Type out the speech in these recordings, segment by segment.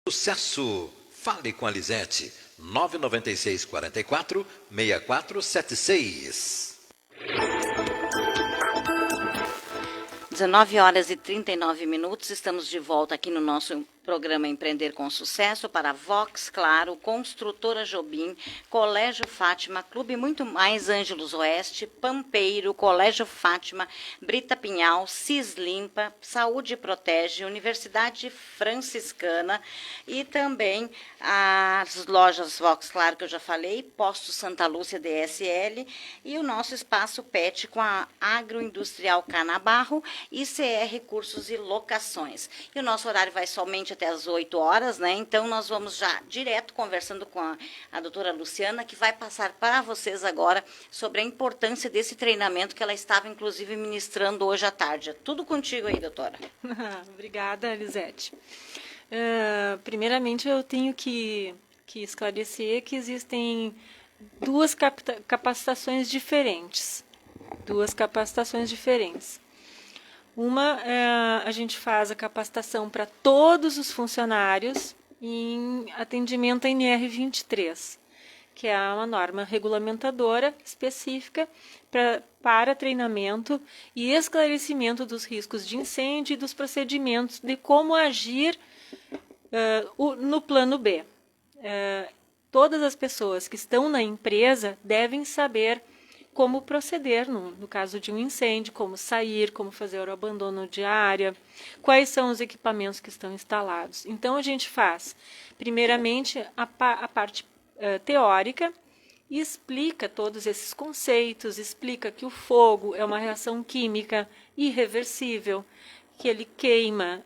Sucesso! Fale com a Lisete. 996 44 6476. 19 horas e 39 minutos, estamos de volta aqui no nosso programa Empreender com Sucesso para Vox, claro, Construtora Jobim, Colégio Fátima, Clube Muito Mais, Ângelos Oeste, Pampeiro, Colégio Fátima, Brita Pinhal, Cislimpa, Saúde Protege, Universidade Franciscana e também as lojas Vox, claro, que eu já falei, Posto Santa Lúcia DSL e o nosso espaço PET com a Agroindustrial Canabarro e CR Cursos e Locações. E o nosso horário vai somente até as 8 horas, né? Então, nós vamos já direto conversando com a doutora Luciana, que vai passar para vocês agora sobre a importância desse treinamento que ela estava, inclusive, ministrando hoje à tarde. Tudo contigo aí, doutora. Obrigada, Lisete. Primeiramente, eu tenho que esclarecer que existem duas capacitações diferentes. Uma, a gente faz a capacitação para todos os funcionários em atendimento à NR23, que é uma norma regulamentadora específica para treinamento e esclarecimento dos riscos de incêndio e dos procedimentos de como agir no plano B. Todas as pessoas que estão na empresa devem saber como proceder no caso de um incêndio, como sair, como fazer o abandono de área, quais são os equipamentos que estão instalados. Então, a gente faz, primeiramente, a parte teórica e explica todos esses conceitos, explica que o fogo é uma reação química irreversível, que ele queima,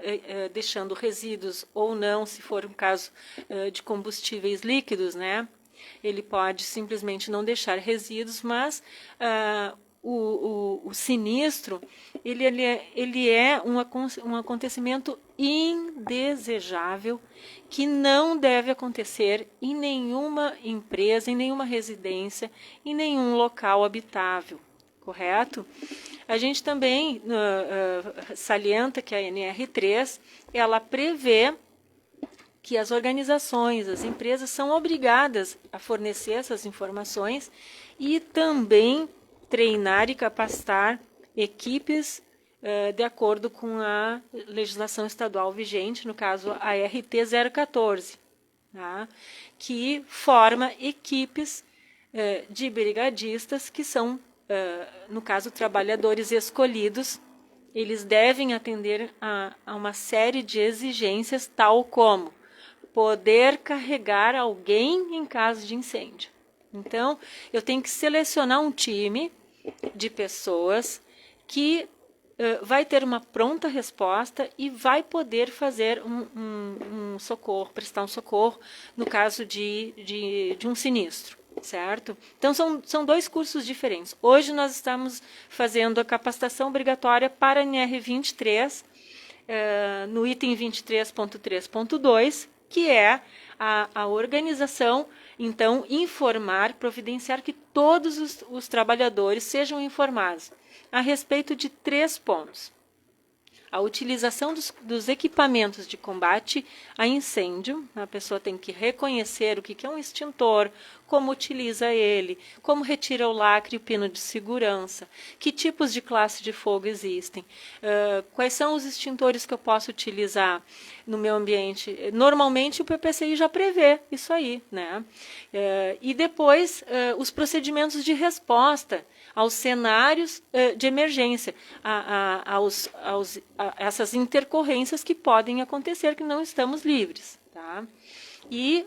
deixando resíduos ou não, se for um caso de combustíveis líquidos, né? Ele pode simplesmente não deixar resíduos, mas o sinistro ele é um acontecimento indesejável que não deve acontecer em nenhuma empresa, em nenhuma residência, em nenhum local habitável, correto? A gente também salienta que a NR3 ela prevê que as organizações, as empresas são obrigadas a fornecer essas informações e também treinar e capacitar equipes de acordo com a legislação estadual vigente, no caso a RT 014, tá? Que forma equipes de brigadistas que são, no caso, trabalhadores escolhidos. Eles devem atender a uma série de exigências, tal como poder carregar alguém em caso de incêndio. Então, eu tenho que selecionar um time de pessoas que vai ter uma pronta resposta e vai poder fazer um socorro, prestar um socorro no caso de um sinistro, certo? Então, são dois cursos diferentes. Hoje nós estamos fazendo a capacitação obrigatória para a NR23, no item 23.3.2, que é a organização, então, informar, providenciar que todos os trabalhadores sejam informados a respeito de 3 pontos. A utilização dos equipamentos de combate a incêndio, a pessoa tem que reconhecer o que é um extintor, como utiliza ele, como retira o lacre e o pino de segurança, que tipos de classe de fogo existem, quais são os extintores que eu posso utilizar no meu ambiente. Normalmente o PPCI já prevê isso aí, né? E depois os procedimentos de resposta aos cenários de emergência, a essas intercorrências que podem acontecer, que não estamos livres, tá? E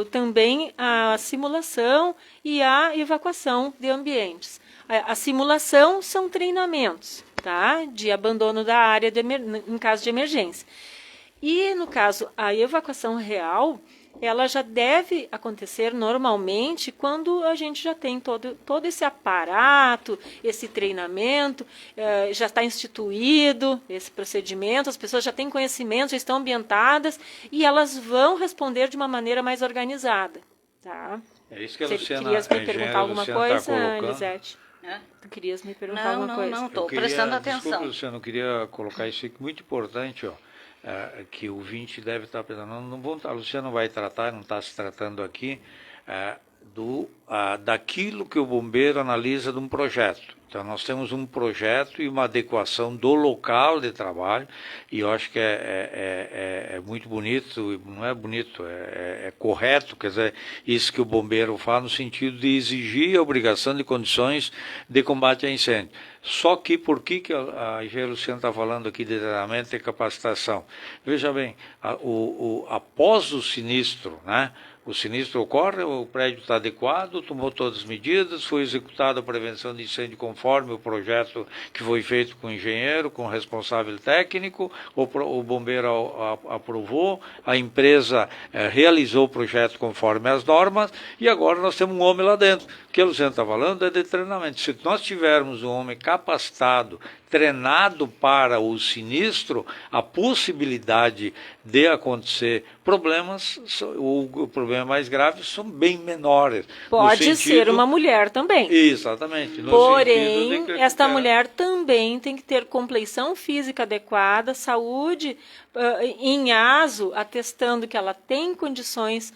também a simulação e a evacuação de ambientes. A simulação são treinamentos, tá? De abandono da área em caso de emergência. E, no caso, a evacuação real, ela já deve acontecer normalmente quando a gente já tem todo esse aparato, esse treinamento, já está instituído esse procedimento, as pessoas já têm conhecimento, já estão ambientadas e elas vão responder de uma maneira mais organizada. Tá? É isso que a Você Luciana, querias me perguntar alguma coisa, Lisete? Tu querias me perguntar alguma coisa? Não, estou prestando atenção. Desculpa, Luciano, eu queria colocar isso aqui muito importante, ó. que o ouvinte deve estar pensando, a Luciana não vai tratar, não está se tratando aqui, daquilo que o bombeiro analisa de um projeto. Então, nós temos um projeto e uma adequação do local de trabalho, e eu acho que é muito bonito, não é bonito, é correto, quer dizer, isso que o bombeiro faz no sentido de exigir a obrigação de condições de combate a incêndio. Só que, por que a engenheira Luciana está falando aqui de treinamento e capacitação? Veja bem, após o sinistro, né? O sinistro ocorre, o prédio está adequado, tomou todas as medidas, foi executada a prevenção de incêndio conforme o projeto que foi feito com o engenheiro, com o responsável técnico, o bombeiro aprovou, a empresa realizou o projeto conforme as normas, e agora nós temos um homem lá dentro. O que a Luciana está falando é de treinamento. Se nós tivermos um homem capacitado, treinado para o sinistro, a possibilidade de acontecer problemas, o problema mais grave, são bem menores. Pode ser uma mulher também. Exatamente. Porém, esta mulher também tem que ter compleição física adequada, saúde em ASO, atestando que ela tem condições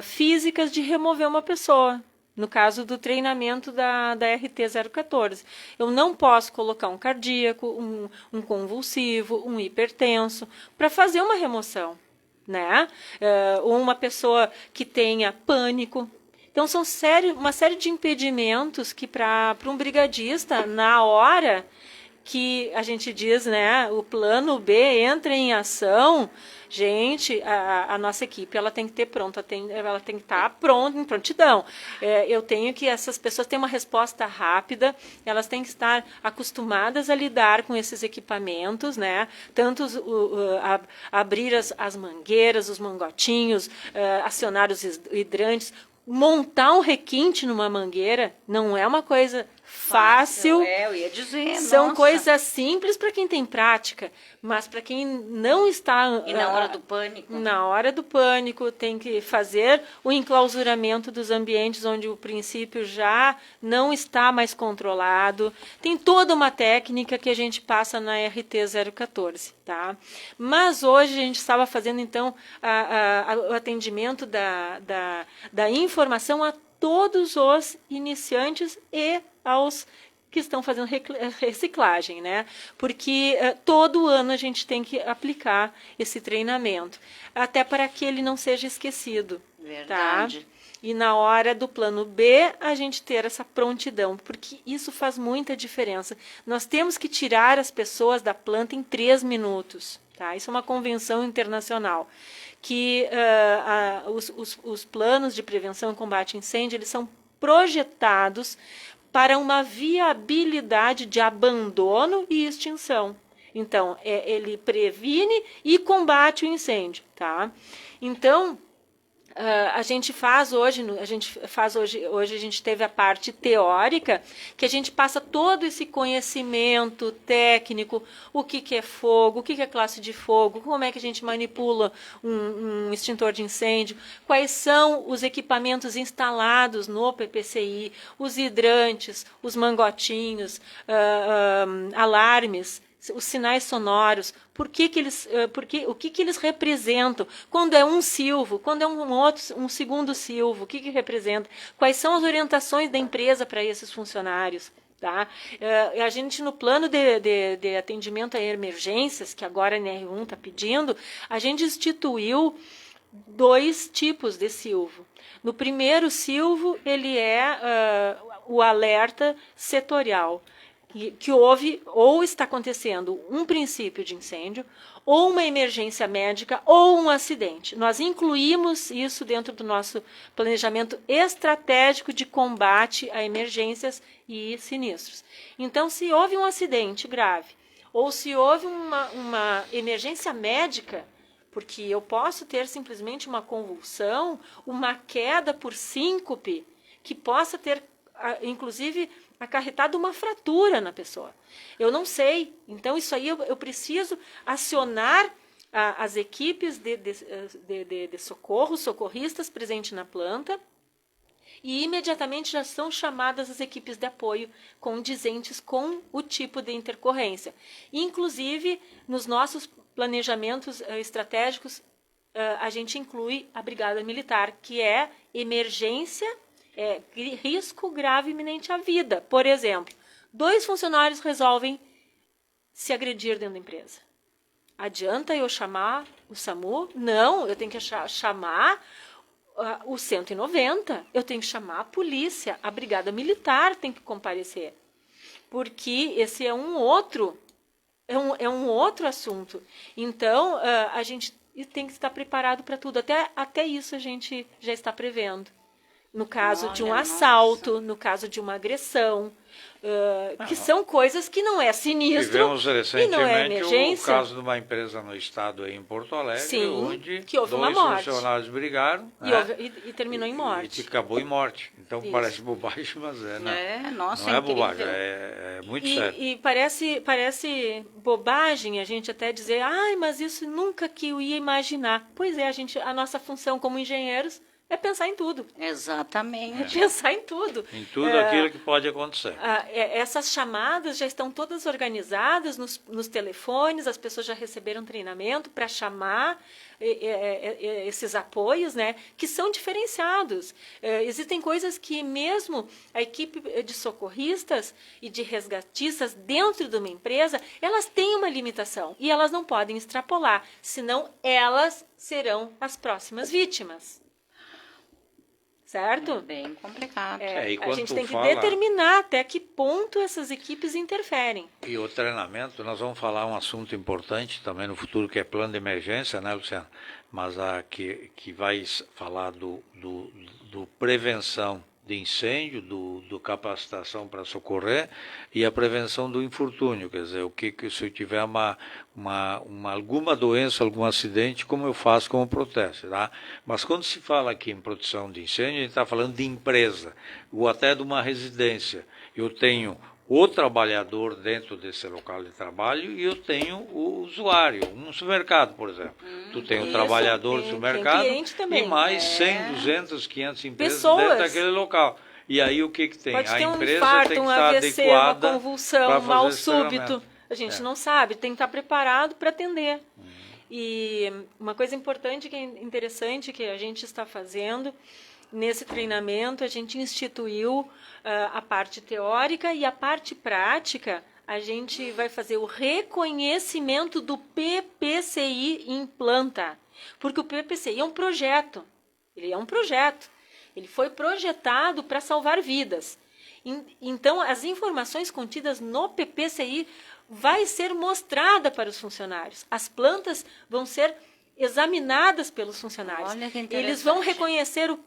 físicas de remover uma pessoa. No caso do treinamento da RT 014. Eu não posso colocar um cardíaco, um convulsivo, um hipertenso, para fazer uma remoção, né? Uma pessoa que tenha pânico. Então, são uma série de impedimentos que, para um brigadista, na hora que a gente diz, né, o plano B entra em ação, gente, a nossa equipe ela tem que ter pronta, ela tem que estar pronta, em prontidão. Eu tenho que essas pessoas têm uma resposta rápida, elas têm que estar acostumadas a lidar com esses equipamentos, né? Tanto abrir as mangueiras, os mangotinhos, acionar os hidrantes. Montar um requinte numa mangueira não é uma coisa fácil. Eu ia dizer, são coisas simples para quem tem prática, mas para quem não está... E na hora do pânico? Na hora do pânico, tem que fazer o enclausuramento dos ambientes onde o princípio já não está mais controlado. Tem toda uma técnica que a gente passa na RT 014, tá? Mas hoje a gente estava fazendo, então, o atendimento da informação a todos os iniciantes e aos que estão fazendo reciclagem, né? Porque todo ano a gente tem que aplicar esse treinamento, até para que ele não seja esquecido. Verdade. Tá? E na hora do plano B, a gente ter essa prontidão, porque isso faz muita diferença. Nós temos que tirar as pessoas da planta em 3 minutos. Tá? Isso é uma convenção internacional. Que os planos de prevenção e combate a incêndio, eles são projetados para uma viabilidade de abandono e extinção. Então, ele previne e combate o incêndio, tá? Então, a gente faz hoje, hoje a gente teve a parte teórica, que a gente passa todo esse conhecimento técnico, o que é fogo, o que é classe de fogo, como é que a gente manipula um extintor de incêndio, quais são os equipamentos instalados no PPCI, os hidrantes, os mangotinhos, alarmes, os sinais sonoros, o que eles representam, quando é um silvo, quando é um segundo silvo, o que representa, quais são as orientações da empresa para esses funcionários. Tá? A gente, no plano de atendimento a emergências, que agora a NR1 está pedindo, a gente instituiu 2 tipos de silvo. No primeiro silvo, ele é o alerta setorial, que houve ou está acontecendo um princípio de incêndio, ou uma emergência médica, ou um acidente. Nós incluímos isso dentro do nosso planejamento estratégico de combate a emergências e sinistros. Então, se houve um acidente grave, ou se houve uma emergência médica, porque eu posso ter simplesmente uma convulsão, uma queda por síncope, que possa ter, inclusive, acarretado uma fratura na pessoa. Eu não sei. Então, isso aí eu preciso acionar as equipes de socorro, socorristas presentes na planta, e imediatamente já são chamadas as equipes de apoio condizentes com o tipo de intercorrência. Inclusive, nos nossos planejamentos estratégicos, a gente inclui a Brigada Militar, que é emergência, risco grave iminente à vida. Por exemplo, 2 funcionários resolvem se agredir dentro da empresa. Adianta eu chamar o SAMU? Não, eu tenho que chamar o 190, eu tenho que chamar a polícia, a Brigada Militar tem que comparecer. Porque esse é um outro assunto. Então, a gente tem que estar preparado para tudo. Até isso a gente já está prevendo. No caso de um assalto, no caso de uma agressão, que são coisas que não é sinistro Tivemos e não é recentemente emergência. o caso de uma empresa no estado aí em Porto Alegre, Sim, onde que houve 2 uma morte. funcionários brigaram E terminou em morte. E acabou em morte. Então Isso. parece bobagem, mas Nossa, não é incrível. bobagem, é muito sério. E parece bobagem a gente até dizer, mas isso nunca que eu ia imaginar. Pois é, a nossa função como engenheiros é pensar em tudo. Exatamente. Pensar em tudo. Em tudo aquilo que pode acontecer. Essas chamadas já estão todas organizadas nos telefones, as pessoas já receberam treinamento para chamar esses apoios, né, que são diferenciados. Existem coisas que mesmo a equipe de socorristas e de resgatistas dentro de uma empresa, elas têm uma limitação e elas não podem extrapolar, senão elas serão as próximas vítimas. Certo? Bem complicado. E A quando gente tu tem que fala- determinar até que ponto essas equipes interferem. E o treinamento, nós vamos falar um assunto importante também no futuro, que é plano de emergência, né, Luciano? Mas que vai falar do prevenção de incêndio, do capacitação para socorrer e a prevenção do infortúnio, quer dizer, o que se eu tiver alguma doença, algum acidente, como eu faço, como protege, tá? Mas quando se fala aqui em proteção de incêndio, a gente está falando de empresa, ou até de uma residência. Eu tenho o trabalhador dentro desse local de trabalho e eu tenho o usuário, um supermercado, por exemplo. Tu tem o trabalhador do supermercado cliente também. e mais 100, 200, 500 empresas Pessoas. dentro daquele local. E aí o que tem? Pode A ter um empresa infarto, tem que um estar AVC, uma adequada convulsão, para um mal fazer esse súbito. treinamento. A gente não sabe, tem que estar preparado para atender. E uma coisa importante, que é interessante, que a gente está fazendo, nesse treinamento, a gente instituiu a parte teórica e a parte prática, a gente vai fazer o reconhecimento do PPCI em planta. Porque o PPCI é um projeto. Ele é um projeto. Ele foi projetado para salvar vidas. Então, as informações contidas no PPCI vai ser mostrada para os funcionários. As plantas vão ser examinadas pelos funcionários. Olha que interessante. Eles vão reconhecer o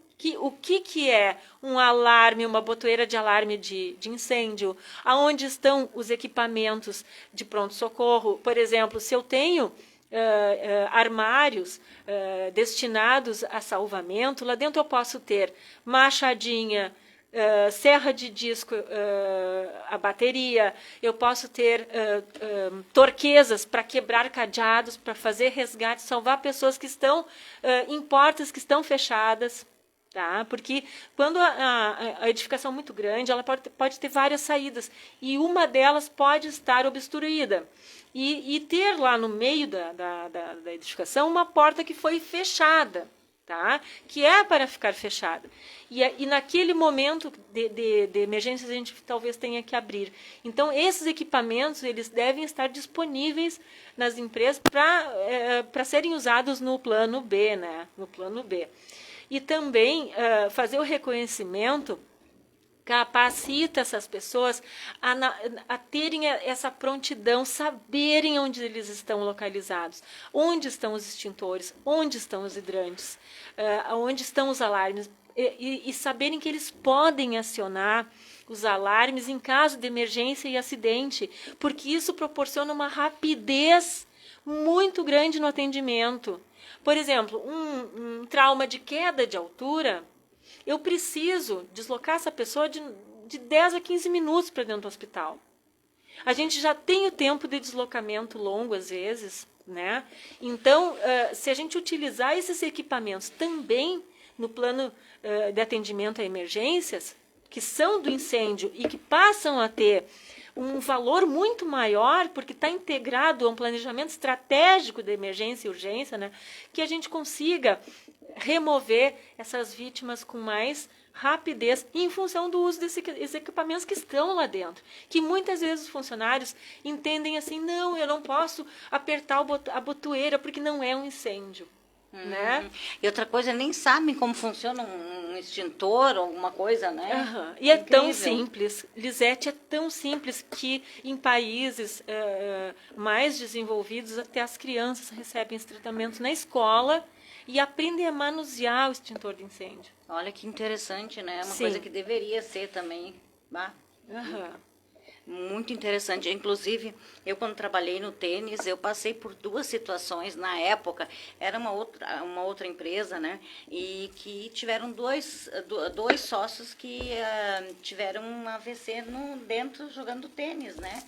que é um alarme, uma botoeira de alarme de incêndio, aonde estão os equipamentos de pronto-socorro. Por exemplo, se eu tenho armários destinados a salvamento, lá dentro eu posso ter machadinha, serra de disco, a bateria, eu posso ter torquesas para quebrar cadeados, para fazer resgate, salvar pessoas que estão em portas que estão fechadas. Tá? Porque quando a edificação é muito grande, ela pode ter várias saídas e uma delas pode estar obstruída. E ter lá no meio da edificação uma porta que foi fechada, tá? Que é para ficar fechada. E naquele momento de emergência a gente talvez tenha que abrir. Então, esses equipamentos eles devem estar disponíveis nas empresas para serem usados no plano B, né? No plano B. E também fazer o reconhecimento capacita essas pessoas a terem essa prontidão, saberem onde eles estão localizados, onde estão os extintores, onde estão os hidrantes, onde estão os alarmes, e saberem que eles podem acionar os alarmes em caso de emergência e acidente, porque isso proporciona uma rapidez muito grande no atendimento. Por exemplo, um trauma de queda de altura, eu preciso deslocar essa pessoa de 10 a 15 minutos para dentro do hospital. A gente já tem o tempo de deslocamento longo, às vezes, né? Então, se a gente utilizar esses equipamentos também no plano de atendimento a emergências, que são do incêndio e que passam a ter um valor muito maior, porque está integrado a um planejamento estratégico de emergência e urgência, né, que a gente consiga remover essas vítimas com mais rapidez em função do uso desses equipamentos que estão lá dentro. Que muitas vezes os funcionários entendem assim, não, eu não posso apertar a botoeira porque não é um incêndio. Né? E outra coisa, nem sabem como funciona um extintor ou alguma coisa, né? E é tão Incrível. simples, Lisete, é tão simples que em países mais desenvolvidos até as crianças recebem esse tratamento na escola e aprendem a manusear o extintor de incêndio. Olha que interessante, né? Uma Sim. coisa que deveria ser também. Muito interessante. Inclusive, eu quando trabalhei no tênis, eu passei por 2 situações na época. Era uma outra empresa, né? E que tiveram dois sócios que tiveram um AVC dentro jogando tênis, né?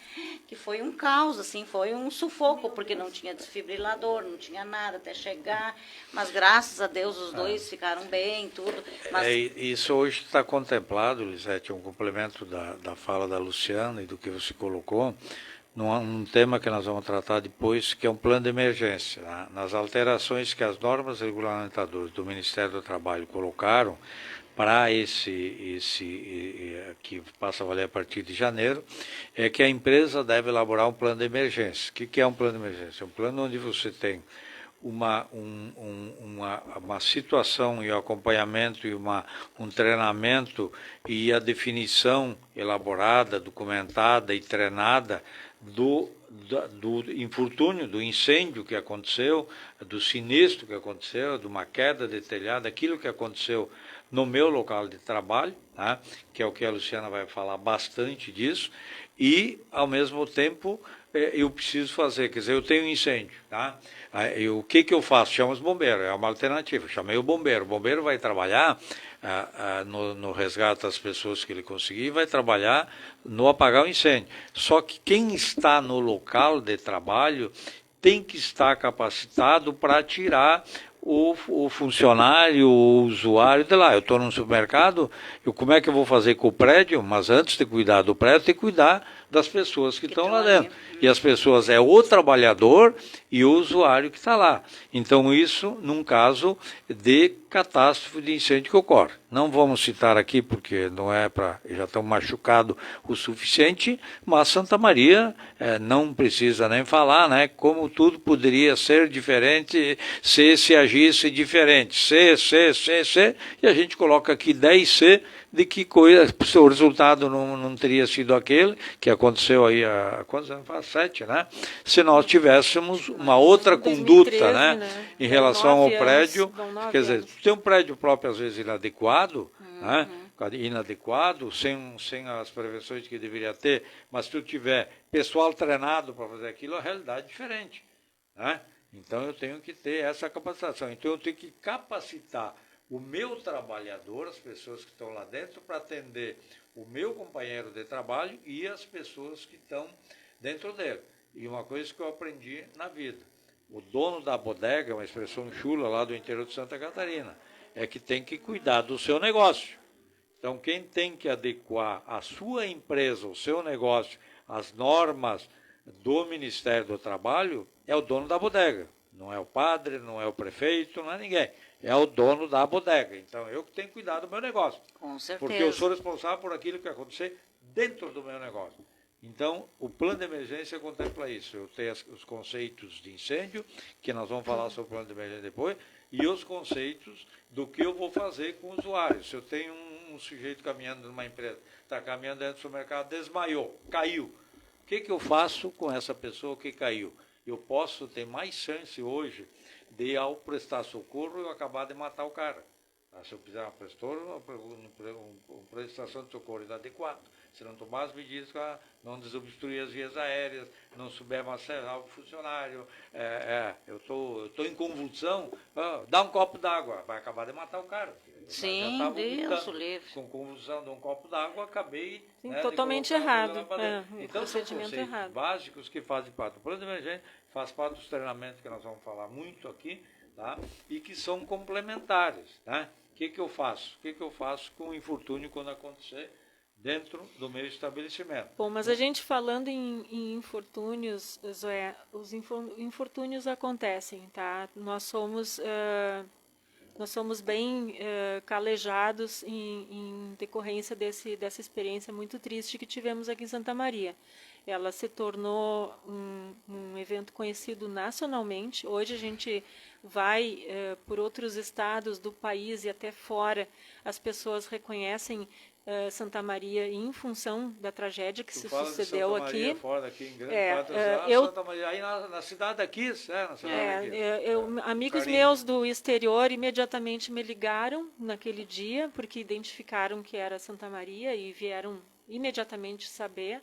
Que foi um caos, assim, foi um sufoco, porque não tinha desfibrilador, não tinha nada até chegar. Mas graças a Deus os dois ficaram bem, tudo. Mas... Isso hoje está contemplado, Lisete, um complemento da fala da Luciana e do que você colocou, num tema que nós vamos tratar depois, que é um plano de emergência. Né? Nas alterações que as normas regulamentadoras do Ministério do Trabalho colocaram para esse que passa a valer a partir de janeiro, é que a empresa deve elaborar um plano de emergência. O que é um plano de emergência? É um plano onde você tem uma situação e o acompanhamento e um treinamento e a definição elaborada, documentada e treinada do infortúnio, do incêndio que aconteceu, do sinistro que aconteceu, de uma queda de telhado, aquilo que aconteceu no meu local de trabalho, né, que é o que a Luciana vai falar bastante disso, e, ao mesmo tempo, eu preciso fazer, quer dizer, eu tenho um incêndio, tá? O que eu faço? Chamo os bombeiros, é uma alternativa. Chamei o bombeiro vai trabalhar no resgate das pessoas que ele conseguir e vai trabalhar no apagar o incêndio. Só que quem está no local de trabalho tem que estar capacitado para tirar o funcionário, o usuário de lá. Eu estou num supermercado, como é que eu vou fazer com o prédio? Mas antes de cuidar do prédio, tem que cuidar das pessoas que estão lá dentro. E as pessoas é o trabalhador e o usuário que está lá. Então isso num caso de catástrofe de incêndio que ocorre. Não vamos citar aqui porque não é para, já estão machucados o suficiente, mas Santa Maria não precisa nem falar, né? Como tudo poderia ser diferente se agisse diferente. C, e a gente coloca aqui 10C, de que coisa, o resultado não teria sido aquele que aconteceu aí há quantos anos? Faz 7, né? Se nós tivéssemos uma outra 2013, conduta, né? Em relação ao prédio, quer dizer, tem um prédio próprio às vezes inadequado, né? Inadequado, sem as prevenções que deveria ter, mas se tu tiver pessoal treinado para fazer aquilo, a realidade é diferente, né? Então eu tenho que ter essa capacitação, então eu tenho que capacitar o meu trabalhador, as pessoas que estão lá dentro, para atender o meu companheiro de trabalho e as pessoas que estão dentro dele. E uma coisa que eu aprendi na vida, o dono da bodega, uma expressão chula lá do interior de Santa Catarina, é que tem que cuidar do seu negócio. Então, quem tem que adequar a sua empresa, o seu negócio, às normas do Ministério do Trabalho, é o dono da bodega. Não é o padre, não é o prefeito, não é ninguém. É o dono da bodega. Então, eu que tenho que cuidar do meu negócio. Com certeza. Porque eu sou responsável por aquilo que acontecer dentro do meu negócio. Então, o plano de emergência contempla isso. Eu tenho os conceitos de incêndio, que nós vamos falar sobre o plano de emergência depois, e os conceitos do que eu vou fazer com o usuário. Se eu tenho um sujeito caminhando numa empresa, está caminhando dentro do supermercado, desmaiou, caiu. O que eu faço com essa pessoa que caiu? Eu posso ter mais chance hoje de, ao prestar socorro, eu acabar de matar o cara. Se eu fizer uma prestação de socorro inadequada, se não tomar as medidas, não desobstruir as vias aéreas, não souber macerar o funcionário, eu estou em convulsão, dá um copo d'água, vai acabar de matar o cara. Sim, Deus o livre. Com convulsão de um copo d'água, acabei... Sim, totalmente errado. Então, são conceitos básicos que fazem parte do plano de emergência, faz parte dos treinamentos que nós vamos falar muito aqui, tá? E que são complementares. Tá? O que eu faço? O que eu faço com o infortúnio quando acontecer dentro do meu estabelecimento. Bom, mas a gente falando em infortúnios, Zoé, os infortúnios acontecem, tá? Nós somos bem calejados em decorrência dessa experiência muito triste que tivemos aqui em Santa Maria. Ela se tornou um evento conhecido nacionalmente. Hoje a gente vai por outros estados do país e até fora, as pessoas reconhecem Santa Maria em função da tragédia que se sucedeu Santa Maria, aqui. fora aqui em grande parte, Santa Maria, aí na cidade daqui, na cidade daqui. Amigos meus do exterior imediatamente me ligaram naquele dia, porque identificaram que era Santa Maria e vieram imediatamente saber.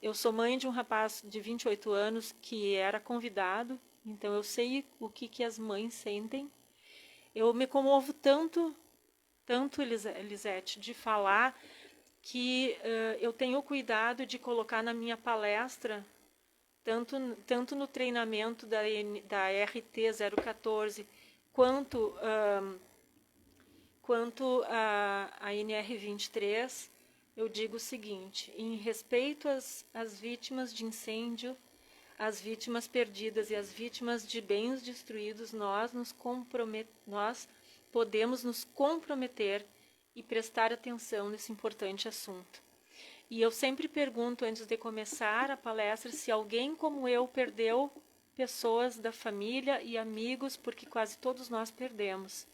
Eu sou mãe de um rapaz de 28 anos que era convidado, então eu sei o que as mães sentem. Eu me comovo tanto, Elisete, de falar que eu tenho cuidado de colocar na minha palestra, tanto no treinamento da RT 014, quanto a NR 23, eu digo o seguinte: em respeito às vítimas de incêndio, às vítimas perdidas e às vítimas de bens destruídos, nós podemos nos comprometer e prestar atenção nesse importante assunto. E eu sempre pergunto, antes de começar a palestra, se alguém como eu perdeu pessoas da família e amigos, porque quase todos nós perdemos.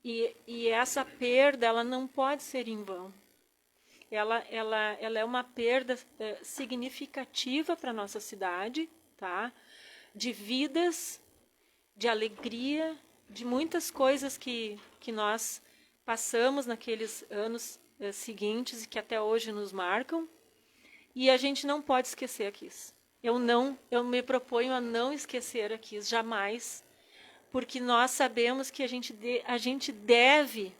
E essa perda, ela não pode ser em vão. Ela é uma perda significativa para a nossa cidade, tá? De vidas, de alegria, de muitas coisas que nós passamos naqueles anos seguintes e que até hoje nos marcam, e a gente não pode esquecer aqui. Eu me proponho a não esquecer aqui, jamais, porque nós sabemos que a gente deve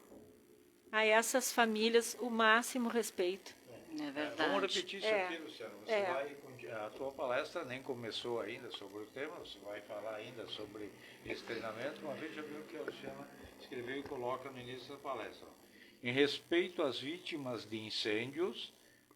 a essas famílias o máximo respeito. É verdade. Vamos repetir isso aqui, Luciano. A tua palestra nem começou ainda sobre o tema, você vai falar ainda sobre esse treinamento. Uma vez já viu que a Luciana escreveu e coloca no início da palestra. Em respeito às vítimas de incêndios,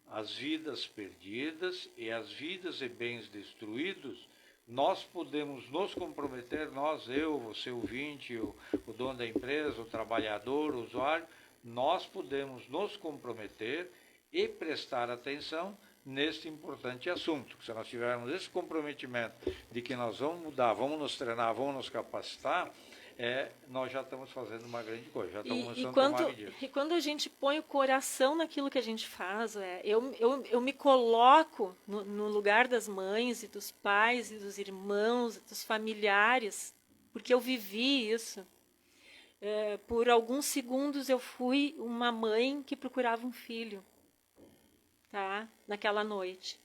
às vidas perdidas e às vidas e bens destruídos, nós podemos nos comprometer, eu, você ouvinte, o dono da empresa, o trabalhador, o usuário, nós podemos nos comprometer e prestar atenção neste importante assunto. Se nós tivermos esse comprometimento de que nós vamos mudar, vamos nos treinar, vamos nos capacitar, nós já estamos fazendo uma grande coisa, já estamos começando a tomar medidas. E quando a gente põe o coração naquilo que a gente faz, eu me coloco no lugar das mães e dos pais e dos irmãos, dos familiares, porque eu vivi isso. Por alguns segundos eu fui uma mãe que procurava um filho, tá? Naquela noite.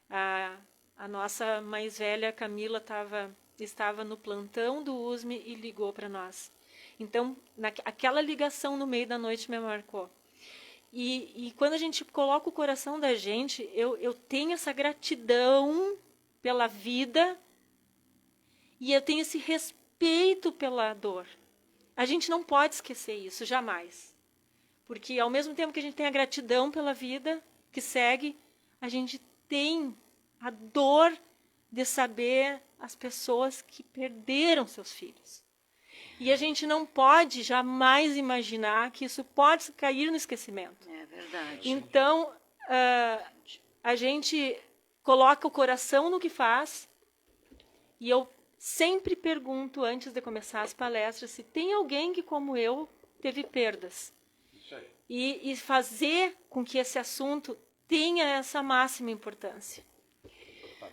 A nossa mais velha, Camila, estava no plantão do USME e ligou para nós. Então, aquela ligação no meio da noite me marcou. E quando a gente coloca o coração da gente, eu tenho essa gratidão pela vida e eu tenho esse respeito pela dor. A gente não pode esquecer isso, jamais. Porque ao mesmo tempo que a gente tem a gratidão pela vida que segue, a gente tem a dor de saber as pessoas que perderam seus filhos. E a gente não pode jamais imaginar que isso pode cair no esquecimento. É verdade. Então, a gente coloca o coração no que faz, e eu sempre pergunto, antes de começar as palestras, se tem alguém que, como eu, teve perdas. Isso aí. E fazer com que esse assunto tenha essa máxima importância.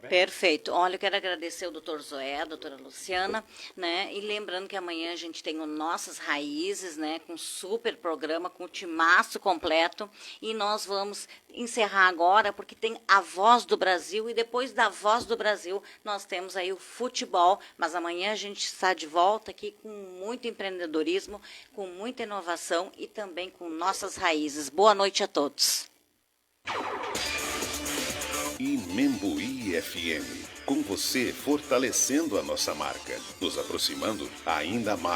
Perfeito. Olha, eu quero agradecer o doutor Zoé, a doutora Luciana, né? E lembrando que amanhã a gente tem o Nossas Raízes, né? Com super programa, com o timaço completo. E nós vamos encerrar agora, porque tem a Voz do Brasil. E depois da Voz do Brasil, nós temos aí o futebol. Mas amanhã a gente está de volta aqui com muito empreendedorismo, com muita inovação e também com nossas raízes. Boa noite a todos. Imembuí FM, com você fortalecendo a nossa marca, nos aproximando ainda mais.